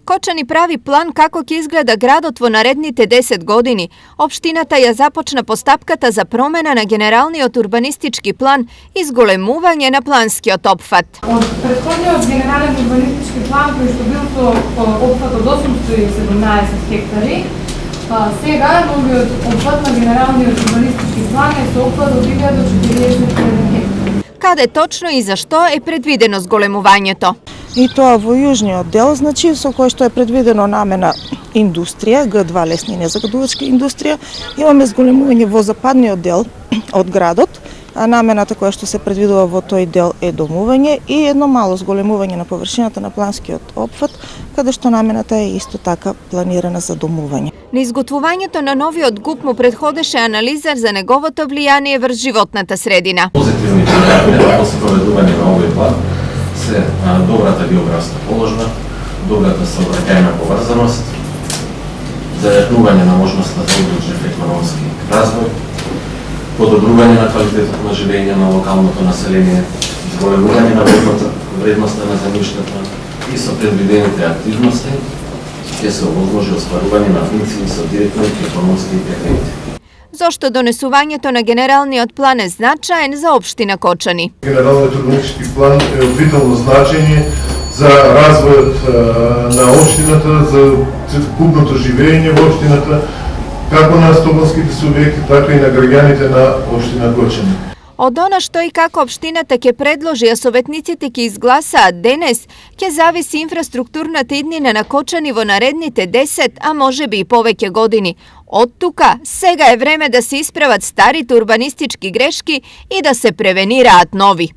Кочани прави план како ќе изгледа градот во наредните 10 години. Општината ја започна постапката за промена на генералниот урбанистички план и зголемување на планскиот опфат. Од претходниот генерален урбанистички план, кој што бил со опфат од 817 хектари, сега новиот опфат на генералниот урбанистички план е со опфат од 1041 хектари. Каде точно и зашто е предвидено зголемувањето? И тоа во јужниот дел, значи со кој што е предвидено намена индустрија, Г2 лесна и незагадувачка индустрија, имаме зголемување во западниот дел од градот, а намената која што се предвидува во тој дел е домување и едно мало зголемување на површината на планскиот опфат, каде што намената е исто така планирана за домување. На изготвувањето на новиот ГУП му предходеше анализа за неговото влијание врз животната средина. Позитивни членови после проведување на овој план се добрата географска положба, добрата сообраќајна поврзаност, зајакнување на можноста за углучен економски развој, подобрување на квалитетот на живење на локалното население, зголемување на вредноста на земјиштата и со предвидените активности ќе се овозможи остварување на функции со директни економски ефекти. Зошто донесувањето на генералниот план е значаен за општина Кочани? Генералниот урбанистички план е од витално значење за развојот на општината, за целокупното живење во општината, како на стопанските субјекти, така и на граѓаните на општина Кочани. Од она што и како општината ќе предложи, а советниците ќе изгласаат денес, ќе зависи инфраструктурната иднина на Кочани во наредните 10, а можеби и повеќе години. Од тука, сега е време да се исправат старите урбанистички грешки и да се превенираат нови.